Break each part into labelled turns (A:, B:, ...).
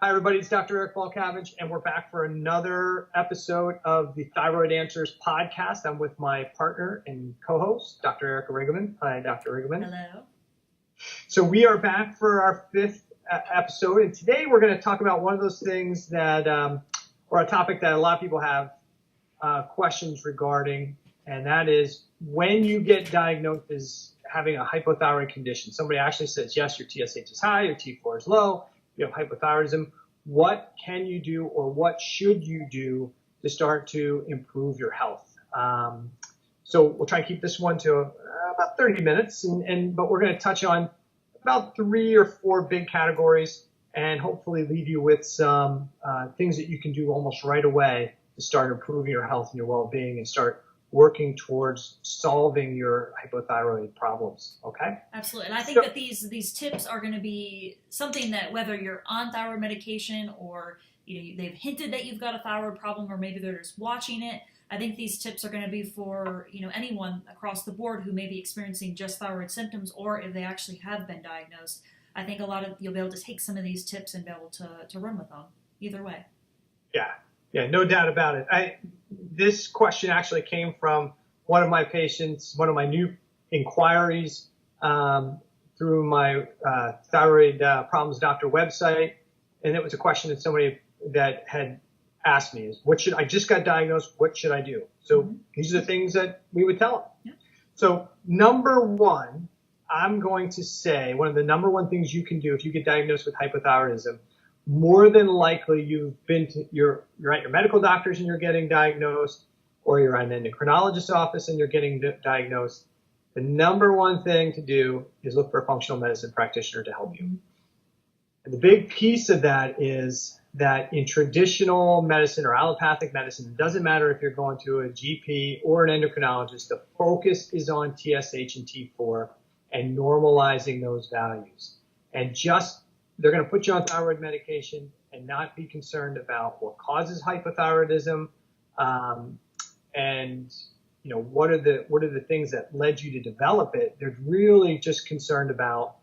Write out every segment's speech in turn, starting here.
A: Hi, everybody. It's Dr. Eric Balcavage, and we're back for another episode of the Thyroid Answers podcast. I'm with my partner and co-host, Dr. Erica Riggleman. Hi, Dr. Riggleman.
B: Hello.
A: So we are back for our fifth episode, and today we're going to talk about one of those things that, or a topic that a lot of people have questions regarding, and that is when you get diagnosed as having a hypothyroid condition. Somebody actually says, yes, your TSH is high, your T4 is low, you have hypothyroidism. What can you do or what should you do to start to improve your health? So we'll try to keep this one to about 30 minutes, but we're going to touch on about 3 or 4 big categories and hopefully leave you with some things that you can do almost right away to start improving your health and your well-being and start working towards solving your hypothyroid problems. Okay?
B: Absolutely. And I think that these tips are going to be something that whether you're on thyroid medication or they've hinted that you've got a thyroid problem or maybe they're just watching it, I think these tips are going to be for anyone across the board who may be experiencing just thyroid symptoms or if they actually have been diagnosed. I think you'll be able to take some of these tips and be able to run with them either way.
A: Yeah, no doubt about it. This question actually came from one of my patients, one of my new inquiries through my Thyroid Problems Doctor website. And it was a question that somebody that had asked me is, I just got diagnosed, what should I do? So these are the things that we would tell them.
B: Yeah.
A: So number one, I'm going to say one of the number one things you can do if you get diagnosed with hypothyroidism, more than likely you've been to you're at your medical doctor's and you're getting diagnosed, or you're at an endocrinologist's office and you're getting diagnosed. The number one thing to do is look for a functional medicine practitioner to help you. And the big piece of that is that in traditional medicine or allopathic medicine, it doesn't matter if you're going to a GP or an endocrinologist, the focus is on TSH and T4 and normalizing those values. And they're going to put you on thyroid medication and not be concerned about what causes hypothyroidism, and what are the things that led you to develop it. They're really just concerned about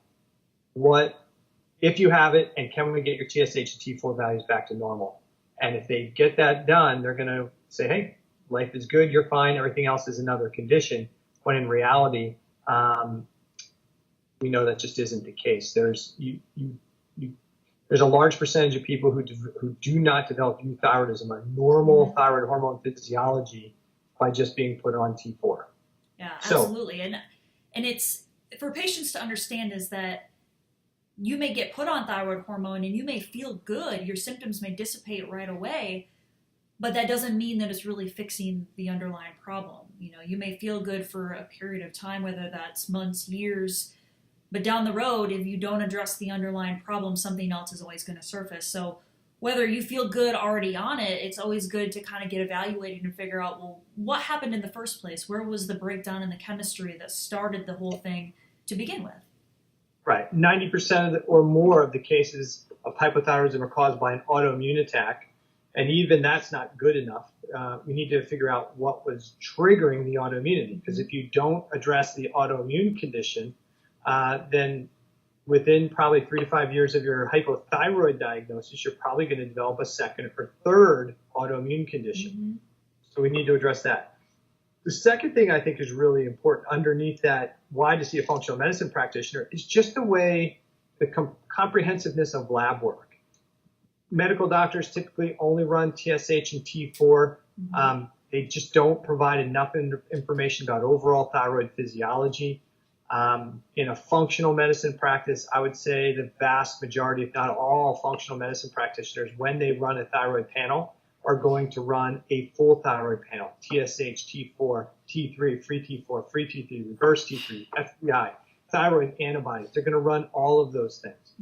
A: if you have it, and can we get your TSH and T4 values back to normal. And if they get that done, they're going to say, hey, life is good, you're fine, everything else is another condition. When in reality, we know that just isn't the case. There's a large percentage of people who do not develop euthyroidism or normal thyroid hormone physiology by just being put on T4.
B: Yeah, absolutely. And it's for patients to understand is that you may get put on thyroid hormone and you may feel good. Your symptoms may dissipate right away, but that doesn't mean that it's really fixing the underlying problem. You may feel good for a period of time, whether that's months, years, but down the road, if you don't address the underlying problem, something else is always going to surface. So whether you feel good already on it, it's always good to kind of get evaluated and figure out, well, what happened in the first place? Where was the breakdown in the chemistry that started the whole thing to begin with?
A: Right. 90% or more of the cases of hypothyroidism are caused by an autoimmune attack. And even that's not good enough. We need to figure out what was triggering the autoimmunity. Because if you don't address the autoimmune condition, then within probably 3 to 5 years of your hypothyroid diagnosis, you're probably going to develop a second or third autoimmune condition. So we need to address that. The second thing I think is really important underneath that, why to see a functional medicine practitioner, is just the comprehensiveness of lab work. Medical doctors typically only run TSH and T4. They just don't provide enough information about overall thyroid physiology. In a functional medicine practice, I would say the vast majority, if not all functional medicine practitioners, when they run a thyroid panel, are going to run a full thyroid panel, TSH, T4, T3, free T4, free T3, reverse T3, FBI, thyroid antibodies. They're going to run all of those things.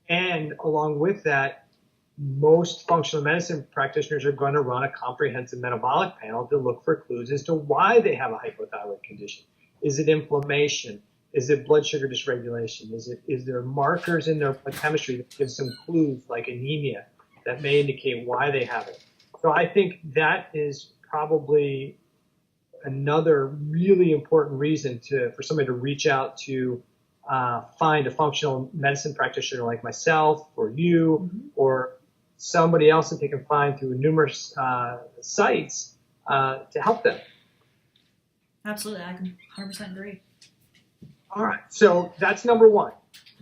A: And along with that, most functional medicine practitioners are going to run a comprehensive metabolic panel to look for clues as to why they have a hypothyroid condition. Is it inflammation? Is it blood sugar dysregulation? Is there markers in their blood chemistry that give some clues like anemia that may indicate why they have it? So I think that is probably another really important reason for somebody to reach out to find a functional medicine practitioner like myself or you
B: Mm-hmm.
A: or somebody else that they can find through numerous sites to help them.
B: Absolutely. I can 100% agree.
A: All right. So that's number one.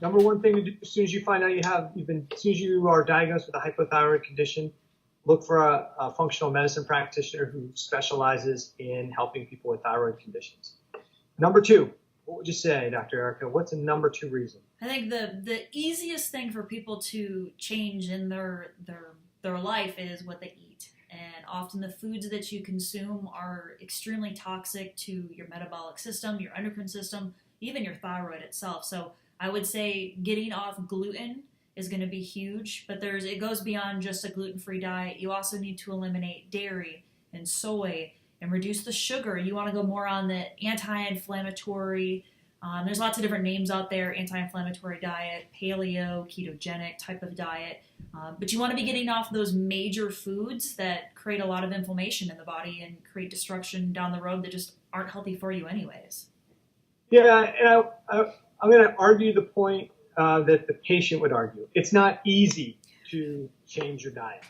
A: Number one thing to do as soon as you find out as soon as you are diagnosed with a hypothyroid condition, look for a functional medicine practitioner who specializes in helping people with thyroid conditions. Number two, what would you say, Dr. Erica? What's a number two reason?
B: I think the easiest thing for people to change in their life is what they eat. And often the foods that you consume are extremely toxic to your metabolic system, your endocrine system, even your thyroid itself. So I would say getting off gluten is going to be huge, but it goes beyond just a gluten-free diet. You also need to eliminate dairy and soy and reduce the sugar. You want to go more on the anti-inflammatory. There's lots of different names out there: anti-inflammatory diet, paleo, ketogenic type of diet. But you want to be getting off those major foods that create a lot of inflammation in the body and create destruction down the road that just aren't healthy for you anyways.
A: Yeah, and I'm going to argue the point that the patient would argue. It's not easy to change your diet.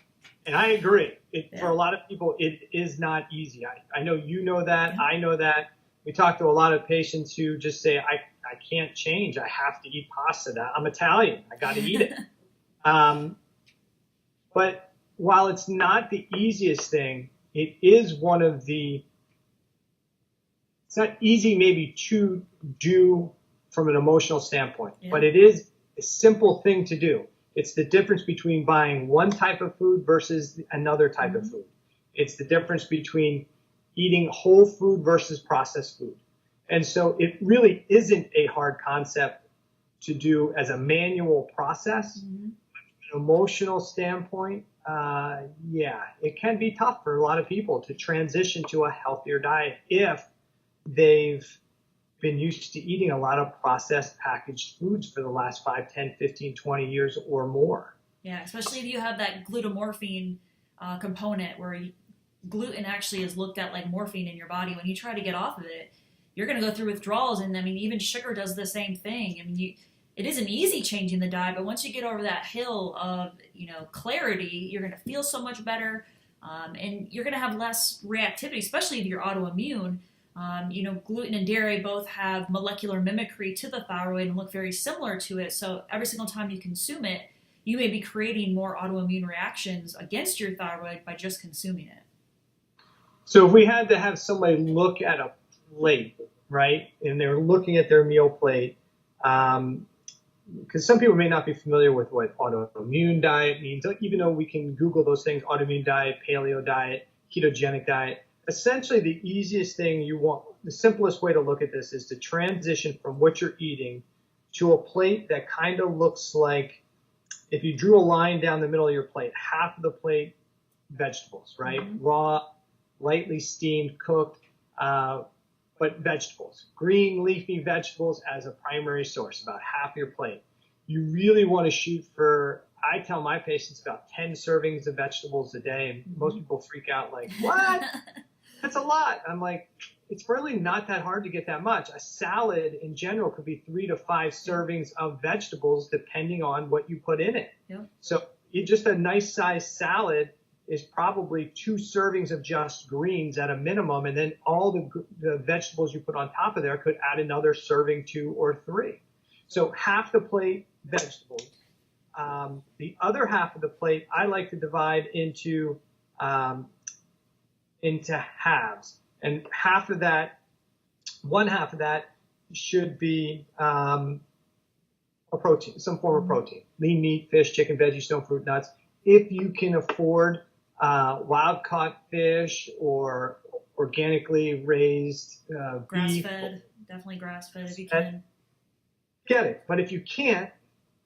A: And I agree. For a lot of people, it is not easy. I know you know that. Yeah. I know that. We talk to a lot of patients who just say, I can't change. I have to eat pasta. I'm Italian. I got to eat it. But while it's not the easiest thing, it is one of the, it's not easy maybe to do from an emotional standpoint, but it is a simple thing to do. It's the difference between buying one type of food versus another type of food. It's the difference between eating whole food versus processed food. And so it really isn't a hard concept to do as a manual process. From an emotional standpoint, it can be tough for a lot of people to transition to a healthier diet if they've been used to eating a lot of processed packaged foods for the last 5, 10, 15, 20 years or more.
B: Yeah, especially if you have that glutamorphine component where gluten actually is looked at like morphine in your body. When you try to get off of it, you're going to go through withdrawals. And I mean, even sugar does the same thing. I mean, it isn't easy changing the diet, but once you get over that hill of, clarity, you're going to feel so much better. And you're going to have less reactivity, especially if you're autoimmune. Gluten and dairy both have molecular mimicry to the thyroid and look very similar to it. So every single time you consume it, you may be creating more autoimmune reactions against your thyroid by just consuming it.
A: So if we had to have somebody look at a plate, right, and they're looking at their meal plate, because some people may not be familiar with what autoimmune diet means, even though we can Google those things: autoimmune diet, paleo diet, ketogenic diet. Essentially, the easiest thing the simplest way to look at this is to transition from what you're eating to a plate that kind of looks like if you drew a line down the middle of your plate, half of the plate vegetables, right? Raw, lightly steamed, cooked, but vegetables, green leafy vegetables as a primary source, about half your plate. You really want to shoot for, I tell my patients, about 10 servings of vegetables a day. And most people freak out like, what? That's a lot. I'm like, it's really not that hard to get that much. A salad in general could be 3 to 5 servings of vegetables depending on what you put in it. Yep. So just a nice sized salad is probably 2 servings of just greens at a minimum, and then all the vegetables you put on top of there could add another serving, 2 or 3. So half the plate vegetables. The other half of the plate I like to divide into halves, and one half of that should be a protein, some form of protein: lean meat, fish, chicken, veggies, stone fruit, nuts. If you can afford wild-caught fish or organically raised
B: grass-fed, definitely grass-fed if you can.
A: Get it. But if you can't,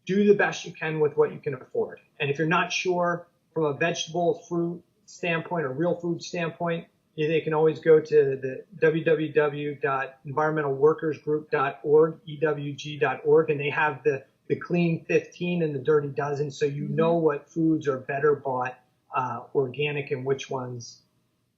A: do the best you can with what you can afford. And if you're not sure from a vegetable, fruit standpoint or real food standpoint, they can always go to the www.environmentalworkersgroup.org, EWG.org, and they have the clean 15 and the dirty dozen, so you know what foods are better bought organic and which ones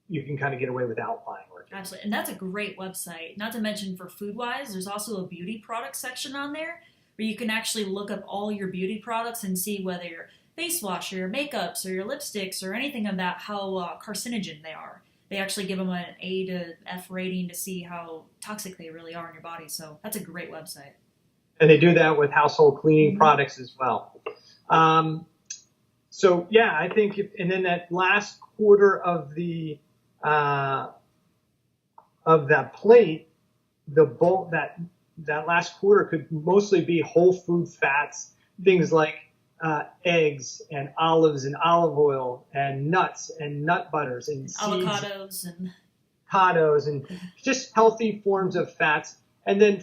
A: you can kind of get away without buying organic. market.
B: Absolutely. And that's a great website. Not to mention for food-wise, there's also a beauty product section on there where you can actually look up all your beauty products and see whether your face wash or your makeups or your lipsticks or anything of that, how carcinogen they are. They actually give them an A to F rating to see how toxic they really are in your body. So that's a great website.
A: And they do that with household cleaning products as well. So yeah, I think, and then that last quarter of the of that plate, that last quarter could mostly be whole food fats, things like eggs and olives and olive oil and nuts and nut butters and
B: avocados
A: and just healthy forms of fats. And then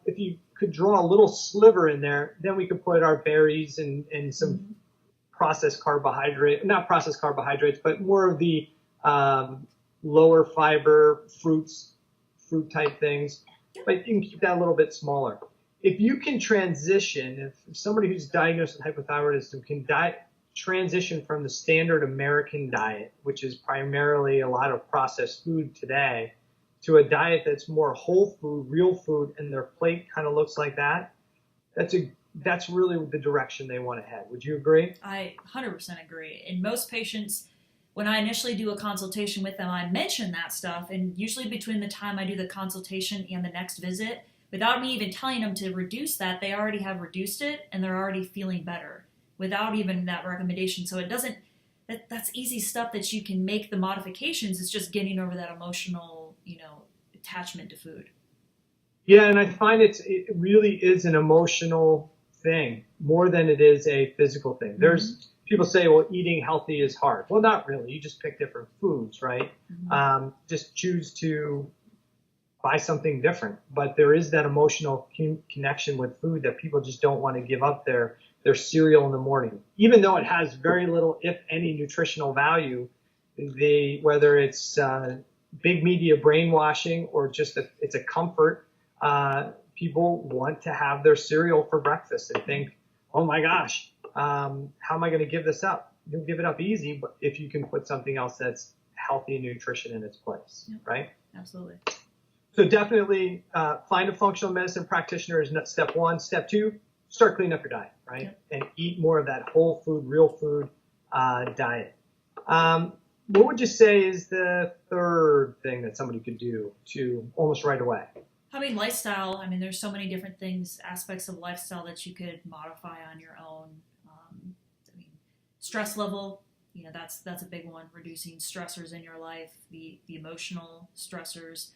A: if you could draw a little sliver in there, then we could put our berries and some not processed carbohydrates, but more of the lower fiber fruit type things. But you can keep that a little bit smaller. If you can transition, if somebody who's diagnosed with hypothyroidism can transition from the standard American diet, which is primarily a lot of processed food today, to a diet that's more whole food, real food, and their plate kind of looks like that, that's really the direction they want to head. Would you agree?
B: I 100% agree. And most patients, when I initially do a consultation with them, I mention that stuff. And usually between the time I do the consultation and the next visit, without me even telling them to reduce that, they already have reduced it and they're already feeling better without even that recommendation. So that's easy stuff that you can make the modifications. It's just getting over that emotional, attachment to food.
A: Yeah, and I find it really is an emotional thing more than it is a physical thing. There's people say, well, eating healthy is hard. Well, not really. You just pick different foods, right? Just choose to buy something different. But there is that emotional connection with food that people just don't want to give up their cereal in the morning. Even though it has very little, if any, nutritional value, whether it's big media brainwashing or just it's a comfort, people want to have their cereal for breakfast and think, oh my gosh, how am I going to give this up? You'll give it up easy, but if you can put something else that's healthy and nutrition in its place, right?
B: Absolutely.
A: So definitely find a functional medicine practitioner is step one. Step two, start cleaning up your diet, right? Yep. And eat more of that whole food, real food diet. What would you say is the third thing that somebody could do to almost right away?
B: Lifestyle. There's so many different things, aspects of lifestyle that you could modify on your own. Stress level, that's a big one. Reducing stressors in your life, the emotional stressors.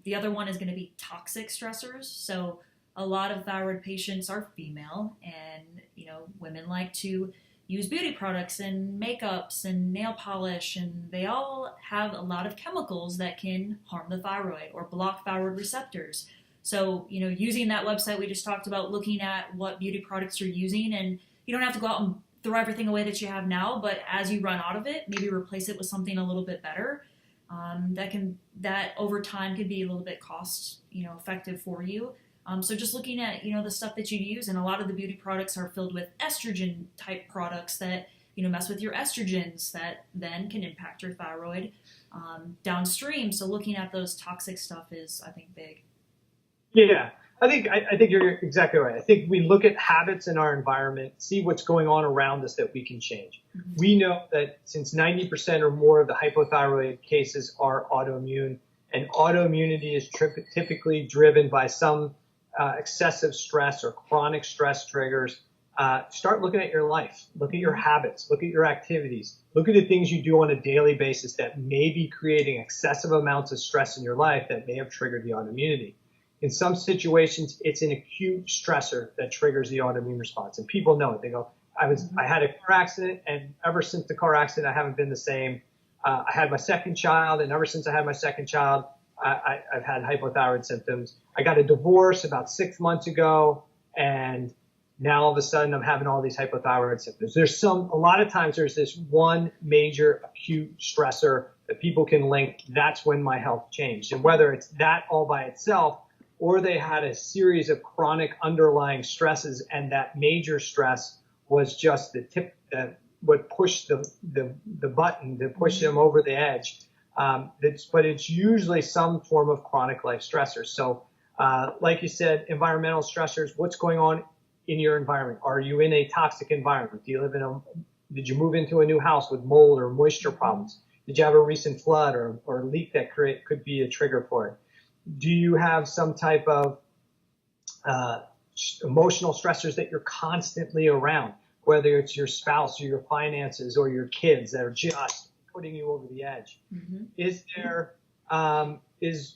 B: The other one is going to be toxic stressors. So a lot of thyroid patients are female, and women like to use beauty products and makeups and nail polish, and they all have a lot of chemicals that can harm the thyroid or block thyroid receptors. So, using that website we just talked about, looking at what beauty products you're using, and you don't have to go out and throw everything away that you have now, but as you run out of it, maybe replace it with something a little bit better. That over time could be a little bit cost, effective for you. So just looking at, the stuff that you use, and a lot of the beauty products are filled with estrogen type products that, mess with your estrogens that then can impact your thyroid downstream. So looking at those toxic stuff is, I think, big.
A: Yeah, I think you're exactly right. I think we look at habits in our environment, see what's going on around us that we can change. We know that since 90% or more of the hypothyroid cases are autoimmune, and autoimmunity is typically driven by some excessive stress or chronic stress triggers, start looking at your life, look at your habits, look at your activities, look at the things you do on a daily basis that may be creating excessive amounts of stress in your life that may have triggered the autoimmunity. In some situations, it's an acute stressor that triggers the autoimmune response, and people know it. They go, I had a car accident, and ever since the car accident, I haven't been the same. I had my second child, and ever since I had my second child, I've had hypothyroid symptoms. I got a divorce about 6 months ago, and now all of a sudden I'm having all these hypothyroid symptoms. A lot of times there's this one major acute stressor that people can link. That's when my health changed. And whether it's that all by itself, or they had a series of chronic underlying stresses, and that major stress was just the tip that would push the button to push them over the edge. But it's usually some form of chronic life stressor. So like you said, environmental stressors, what's going on in your environment? Are you in a toxic environment? Did you move into a new house with mold or moisture problems? Did you have a recent flood or leak that could be a trigger for it? Do you have some type of emotional stressors that you're constantly around, whether it's your spouse or your finances or your kids that are just putting you over the edge?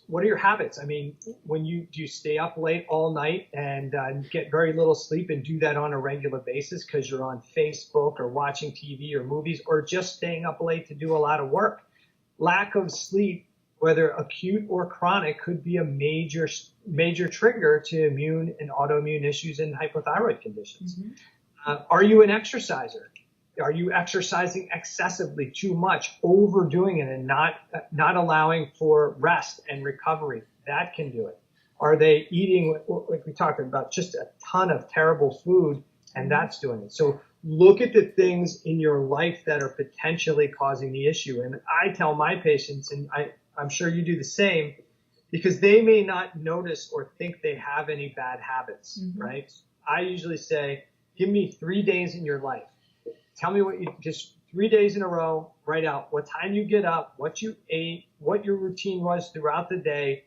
A: What are your habits? I mean, do you stay up late all night and get very little sleep and do that on a regular basis because you're on Facebook or watching TV or movies, or just staying up late to do a lot of work? Lack of sleep, whether acute or chronic, could be a major trigger to immune and autoimmune issues and hypothyroid conditions. Are you an exerciser? Are you exercising excessively, too much, overdoing it, and not allowing for rest and recovery? That can do it. Are they eating, like we talked about, just a ton of terrible food, and that's doing it? So look at the things in your life that are potentially causing the issue. And I tell my patients, and I'm sure you do the same, because they may not notice or think they have any bad habits, right? I usually say, give me 3 days in your life. Tell me just 3 days in a row, write out what time you get up, what you ate, what your routine was throughout the day,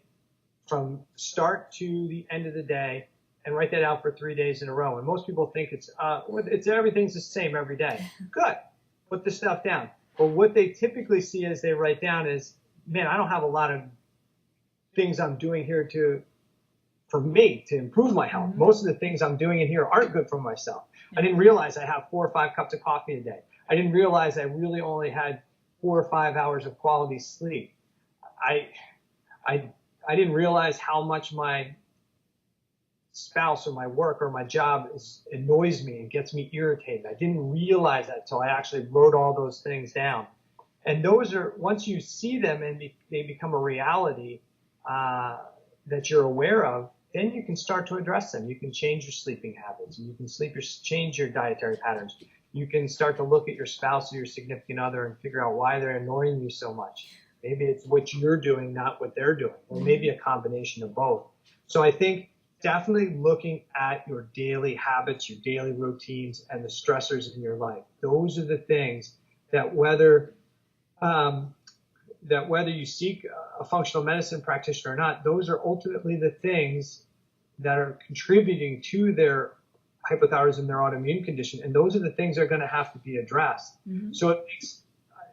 A: from start to the end of the day, and write that out for 3 days in a row. And most people think it's everything's the same every day. Good. Put the stuff down. But what they typically see as they write down is, man, I don't have a lot of things I'm doing here for me to improve my health. Most of the things I'm doing in here aren't good for myself. I didn't realize I have 4 or 5 cups of coffee a day. I didn't realize I really only had 4 or 5 hours of quality sleep. I didn't realize how much my spouse or my work or my job annoys me and gets me irritated. I didn't realize that until I actually wrote all those things down. And those are, once you see them and they become a reality that you're aware of, then you can start to address them. You can change your sleeping habits, and you can change your dietary patterns. You can start to look at your spouse or your significant other and figure out why they're annoying you so much. Maybe it's what you're doing, not what they're doing, or maybe a combination of both. So I think definitely looking at your daily habits, your daily routines, and the stressors in your life. Those are the things that whether you seek a functional medicine practitioner or not, those are ultimately the things that are contributing to their hypothyroidism, their autoimmune condition, and those are the things that are going to have to be addressed. So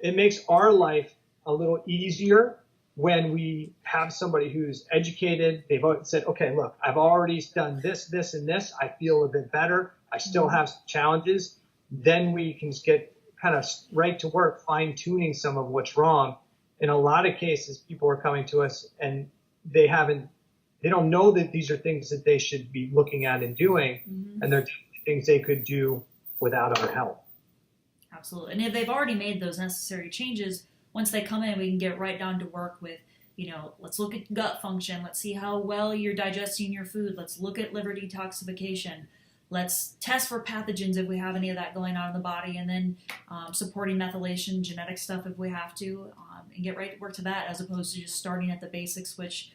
A: it makes our life a little easier when we have somebody who's educated. They've said, okay, look, I've already done this, this, and this. I feel a bit better. I still have some challenges. Then we can get kind of right to work fine-tuning some of what's wrong. In a lot of cases, people are coming to us and they don't know that these are things that they should be looking at and doing, and they're things they could do without our help.
B: Absolutely. And if they've already made those necessary changes, once they come in, we can get right down to work with, let's look at gut function. Let's see how well you're digesting your food. Let's look at liver detoxification. Let's test for pathogens if we have any of that going on in the body, and then supporting methylation, genetic stuff if we have to, and get right to work to that, as opposed to just starting at the basics, which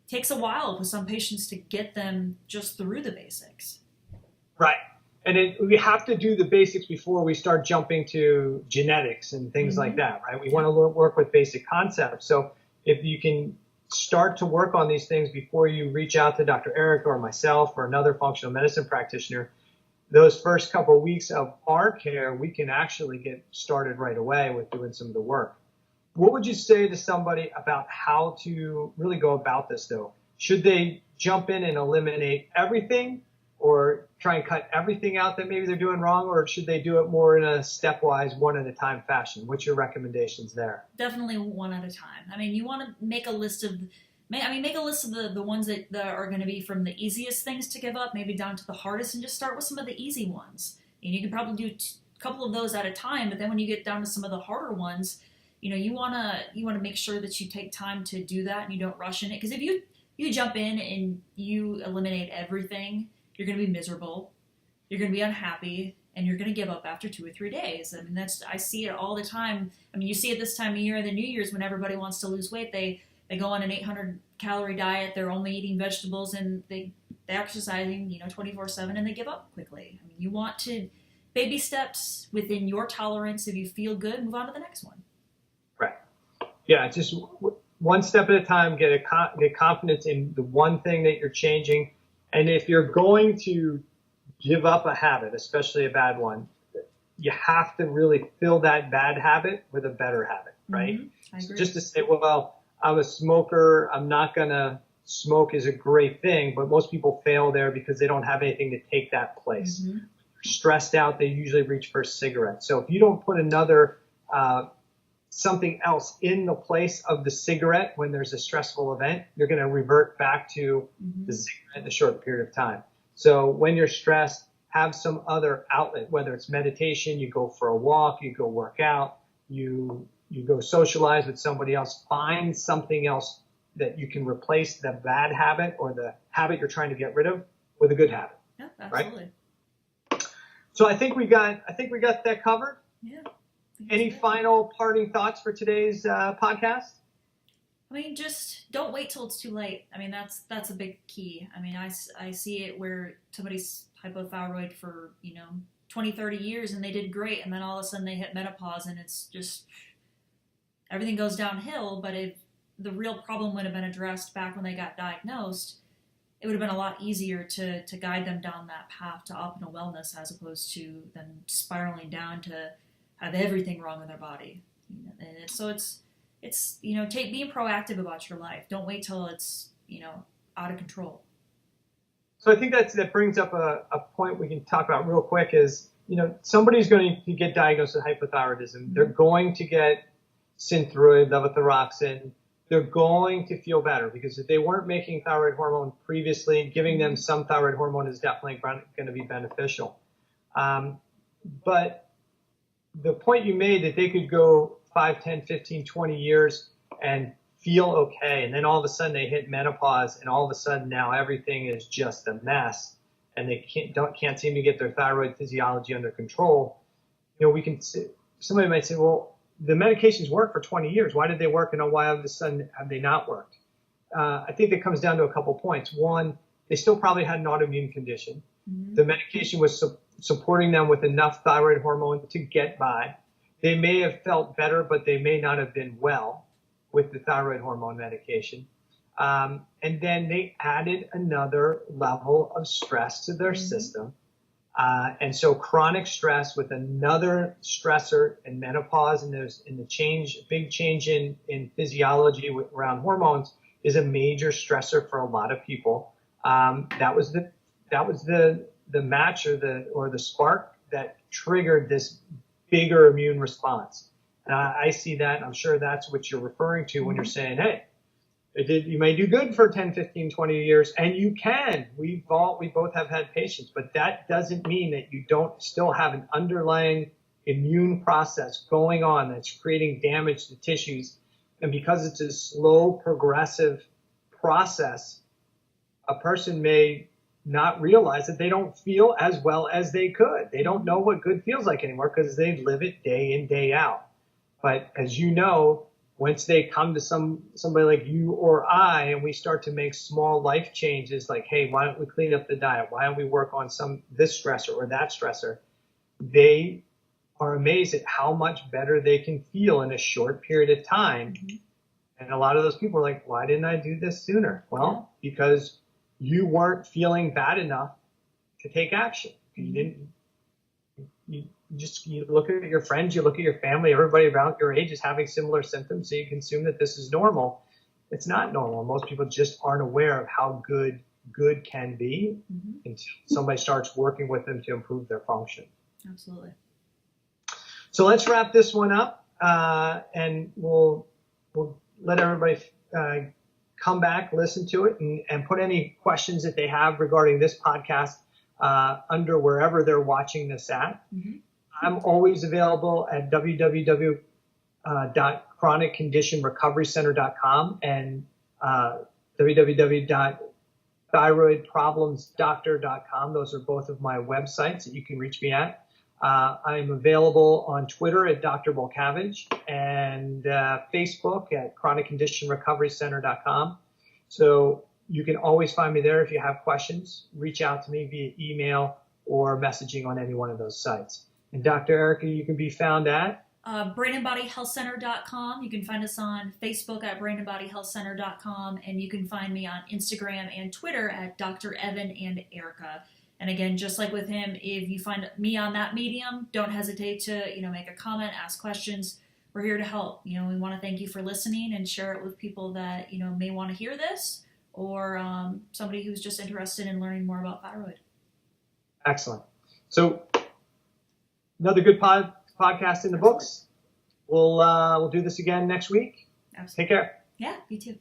B: takes a while for some patients to get them just through the basics.
A: Right. And we have to do the basics before we start jumping to genetics and things like that, right? We want to work with basic concepts. So if you can start to work on these things before you reach out to Dr. Eric or myself or another functional medicine practitioner, those first couple of weeks of our care, we can actually get started right away with doing some of the work. What would you say to somebody about how to really go about this, though? Should they jump in and eliminate everything, or try and cut everything out that maybe they're doing wrong, or should they do it more in a stepwise, one at a time fashion? What's your recommendations there?
B: Definitely one at a time. I mean, you want to make a list of the ones that are going to be from the easiest things to give up, maybe down to the hardest, and just start with some of the easy ones. And you can probably do a couple of those at a time, but then when you get down to some of the harder ones, you want to make sure that you take time to do that and you don't rush in it. Because if you jump in and you eliminate everything, you're going to be miserable. You're going to be unhappy. and you're going to give up after 2 or 3 days. I mean, I see it all the time. I mean, you see it this time of year, the New Year's, when everybody wants to lose weight. They go on an 800-calorie diet. They're only eating vegetables, and they're exercising, 24/7, and they give up quickly. I mean, you want to baby steps within your tolerance. If you feel good, move on to the next one.
A: Right. Yeah, just one step at a time. Get confidence in the one thing that you're changing, and if you're going to give up a habit, especially a bad one, you have to really fill that bad habit with a better habit, right?
B: Mm-hmm. I agree.
A: Just to say, well, I'm a smoker, I'm not going to smoke is a great thing, but most people fail there because they don't have anything to take that place.
B: Mm-hmm.
A: Stressed out, they usually reach for a cigarette. So if you don't put another something else in the place of the cigarette when there's a stressful event, you're going to revert back to the cigarette in a short period of time. So when you're stressed, have some other outlet, whether it's meditation, you go for a walk, you go work out, you go socialize with somebody else, find something else that you can replace the bad habit or the habit you're trying to get rid of with a good habit.
B: Yeah, absolutely.
A: Right? So I think we got that covered.
B: Yeah.
A: Any final parting thoughts for today's podcast?
B: I mean, just don't wait till it's too late. I mean, that's a big key. I mean, I see it where somebody's hypothyroid for, 20, 30 years and they did great. And then all of a sudden they hit menopause and it's just, everything goes downhill. But if the real problem would have been addressed back when they got diagnosed, it would have been a lot easier to guide them down that path to optimal wellness, as opposed to them spiraling down to have everything wrong in their body. And it's being proactive about your life. Don't wait till it's, out of control.
A: So I think that brings up a point we can talk about real quick is, somebody's going to get diagnosed with hypothyroidism. They're going to get Synthroid, levothyroxine. They're going to feel better because if they weren't making thyroid hormone previously, giving them some thyroid hormone is definitely going to be beneficial. But the point you made that they could go 5, 10, 15, 20 years and feel okay, and then all of a sudden they hit menopause, and all of a sudden now everything is just a mess, and they can't seem to get their thyroid physiology under control. Somebody might say, well, the medications work for 20 years. Why did they work, and why all of a sudden have they not worked? I think that comes down to a couple points. One, they still probably had an autoimmune condition. Mm-hmm. The medication was supporting them with enough thyroid hormone to get by. They may have felt better, but they may not have been well with the thyroid hormone medication. And then they added another level of stress to their system. And so chronic stress with another stressor in menopause and the big change in physiology around hormones is a major stressor for a lot of people. That was the match or the spark that triggered this bigger immune response. And I see that, and I'm sure that's what you're referring to when you're saying, hey, you may do good for 10, 15, 20 years, and you can. We both have had patients, but that doesn't mean that you don't still have an underlying immune process going on that's creating damage to tissues. And because it's a slow, progressive process, a person may not realize that they don't feel as well as they could. They don't know what good feels like anymore because they live it day in, day out. But as you know, once they come to somebody like you or I, and we start to make small life changes like, hey, why don't we clean up the diet? Why don't we work on this stressor or that stressor? They are amazed at how much better they can feel in a short period of time. Mm-hmm. And a lot of those people are like, why didn't I do this sooner? Well, because you weren't feeling bad enough to take action. You look at your friends, you look at your family, everybody around your age is having similar symptoms, so you can assume that this is normal. It's not normal. Most people just aren't aware of how good can be until somebody starts working with them to improve their function.
B: Absolutely.
A: So let's wrap this one up, and we'll let everybody come back, listen to it, and put any questions that they have regarding this podcast under wherever they're watching this at. Mm-hmm. I'm always available at www.chronicconditionrecoverycenter.com and www.thyroidproblemsdoctor.com. Those are both of my websites that you can reach me at. I'm available on Twitter at Dr. Balcavage and Facebook at chronicconditionrecoverycenter.com. So you can always find me there if you have questions. Reach out to me via email or messaging on any one of those sites. And Dr. Erica, you can be found at
B: brainandbodyhealthcenter.com. You can find us on Facebook at brainandbodyhealthcenter.com, and you can find me on Instagram and Twitter at Dr. Evan and Erica. And again, just like with him, if you find me on that medium, don't hesitate to, make a comment, ask questions. We're here to help. We want to thank you for listening and share it with people that, may want to hear this, or somebody who's just interested in learning more about thyroid.
A: Excellent. So another good podcast in the books. We'll do this again next week.
B: Absolutely.
A: Take care.
B: Yeah, you too.